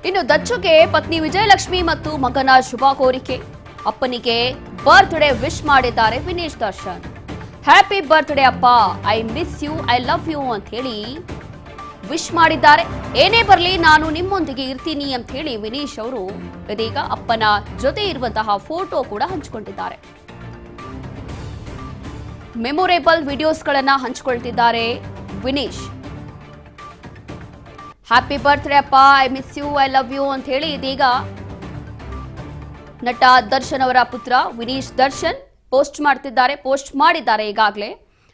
ಇನ್ನು ದಚ್ಚುಗೆ ಪತ್ನಿ ವಿಜಯಲಕ್ಷ್ಮಿ ಮತ್ತು ಮಗನ ಶುಭ ಕೋರಿಕೆ. ಅಪ್ಪನಿಗೆ ಬರ್ತ್ಡೇ ವಿಶ್ ಮಾಡಿದ್ದಾರೆ Vinish Darshan. Happy birthday appa, I miss you, I love you ಅಂತ ಹೇಳಿ ವಿಶ್ ಮಾಡಿದ್ದಾರೆ. ಏನೇ ಬರಲಿ ನಾನು ನಿಮ್ಮೊಂದಿಗೆ ಇರ್ತೀನಿ ಅಂತ ಹೇಳಿ ವಿನೀಶ್ ಅವರು ಇದೀಗ ಅಪ್ಪನ ಜೊತೆ ಇರುವಂತಹ ಫೋಟೋ ಕೂಡ ಹಂಚಿಕೊಂಡಿದ್ದಾರೆ. ಮೆಮೊರೇಬಲ್ ವಿಡಿಯೋಸ್ಗಳನ್ನ ಹಂಚಿಕೊಳ್ತಿದ್ದಾರೆ Vinish. Happy birthday appa, I miss you, I love you ಅಂತ ಹೇಳಿ ಇದೀಗ ನಟ ದರ್ಶನ್ ಅವರ ಪುತ್ರ ವಿನೀಶ್ ದರ್ಶನ್ ಪೋಸ್ಟ್ ಮಾಡಿದ್ದಾರೆ. ಈಗಾಗಲೇ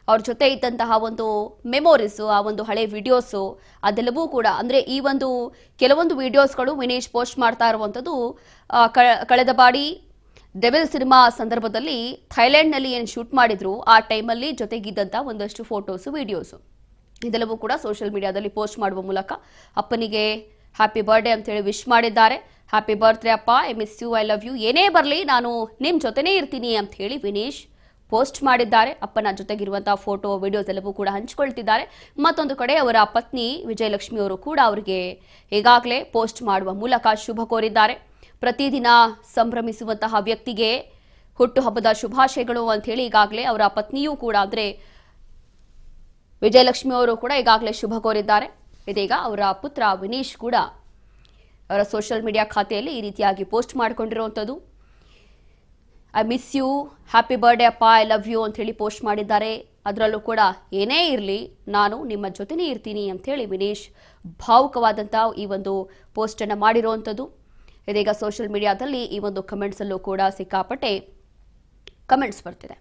ಅವ್ರ ಜೊತೆ ಇದ್ದಂತಹ ಒಂದು ಮೆಮೊರೀಸು, ಆ ಒಂದು ಹಳೆ ವಿಡಿಯೋಸು ಅದೆಲ್ಲವೂ ಕೂಡ ಅಂದ್ರೆ ಈ ಒಂದು ಕೆಲವೊಂದು ವಿಡಿಯೋಸ್ಗಳು ವಿನೀಶ್ ಪೋಸ್ಟ್ ಮಾಡ್ತಾ ಇರುವಂಥದ್ದು ಕಳೆದ ಬಾರಿ ಡೆವಿಲ್ ಸಿನಿಮಾ ಸಂದರ್ಭದಲ್ಲಿ ಥೈಲ್ಯಾಂಡ್ನಲ್ಲಿ ಏನು ಶೂಟ್ ಮಾಡಿದ್ರು ಆ ಟೈಮಲ್ಲಿ ಜೊತೆಗಿದ್ದಂಥ ಒಂದಷ್ಟು ಫೋಟೋಸು ವಿಡಿಯೋಸು ಇದೆಲ್ಲವೂ ಕೂಡ ಸೋಷಿಯಲ್ ಮೀಡಿಯಾದಲ್ಲಿ ಪೋಸ್ಟ್ ಮಾಡುವ ಮೂಲಕ ಅಪ್ಪನಿಗೆ ಹ್ಯಾಪಿ ಬರ್ಡೇ ಅಂತ ಹೇಳಿ ವಿಶ್ ಮಾಡಿದ್ದಾರೆ. Happy birthday appa, I miss you, I love you, ಏನೇ ಬರಲಿ ನಾನು ನಿಮ್ಮ ಜೊತೆನೇ ಇರ್ತೀನಿ ಅಂತ ಹೇಳಿ ವಿನೀಶ್ ಪೋಸ್ಟ್ ಮಾಡಿದ್ದಾರೆ. ಅಪ್ಪನ ಜೊತೆಗಿರುವಂತಹ ಫೋಟೋ ವಿಡಿಯೋಸ್ ಎಲ್ಲವೂ ಕೂಡ ಹಂಚಿಕೊಳ್ತಿದ್ದಾರೆ. ಮತ್ತೊಂದು ಕಡೆ ಅವರ ಪತ್ನಿ ವಿಜಯಲಕ್ಷ್ಮಿ ಅವರು ಕೂಡ ಅವರಿಗೆ ಈಗಾಗಲೇ ಪೋಸ್ಟ್ ಮಾಡುವ ಮೂಲಕ ಶುಭ ಕೋರಿದ್ದಾರೆ. ಪ್ರತಿದಿನ ಸಂಭ್ರಮಿಸುವಂತಹ ವ್ಯಕ್ತಿಗೆ ಹುಟ್ಟುಹಬ್ಬದ ಶುಭಾಶಯಗಳು ಅಂತ ಹೇಳಿ ಈಗಾಗಲೇ ಅವರ ಪತ್ನಿಯೂ ಕೂಡ ಅಂದ್ರೆ ವಿಜಯಲಕ್ಷ್ಮಿ ಅವರು ಕೂಡ ಈಗಾಗಲೇ ಶುಭ ಕೋರಿದ್ದಾರೆ. ಇದೀಗ ಅವರ ಪುತ್ರ ವಿನೀಶ್ ಕೂಡ ಅವರ ಸೋಷಿಯಲ್ ಮೀಡಿಯಾ ಖಾತೆಯಲ್ಲಿ ಈ ರೀತಿಯಾಗಿ ಪೋಸ್ಟ್ ಮಾಡಿಕೊಂಡಿರುವಂಥದ್ದು. I miss you, happy birthday ಅಪ್ಪ, ಐ ಲವ್ ಯು ಅಂತ ಹೇಳಿ ಪೋಸ್ಟ್ ಮಾಡಿದ್ದಾರೆ. ಅದರಲ್ಲೂ ಕೂಡ ಏನೇ ಇರಲಿ ನಾನು ನಿಮ್ಮ ಜೊತೆನೇ ಇರ್ತೀನಿ ಅಂತ ಹೇಳಿ ವಿನೀಶ್ ಭಾವುಕವಾದಂಥ ಈ ಒಂದು ಪೋಸ್ಟನ್ನು ಮಾಡಿರುವಂಥದ್ದು. ಇದೀಗ ಸೋಷಿಯಲ್ ಮೀಡಿಯಾದಲ್ಲಿ ಈ ಒಂದು ಕಮೆಂಟ್ಸಲ್ಲೂ ಕೂಡ ಸಿಕ್ಕಾಪಟ್ಟೆ ಕಮೆಂಟ್ಸ್ ಬರ್ತಿದೆ.